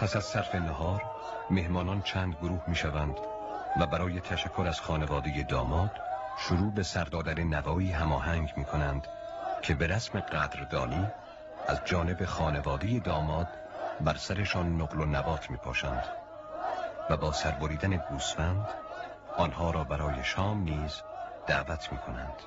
پس از صرف نهار مهمانان چند گروه می شوند و برای تشکر از خانواده داماد شروع به سر دادن نوایی هماهنگ می کنند که به رسم قدردانی از جانب خانواده داماد بر سرشان نقل و نبات می پاشند و با سربریدن گوسفند آنها را برای شام نیز دعوت می کنند.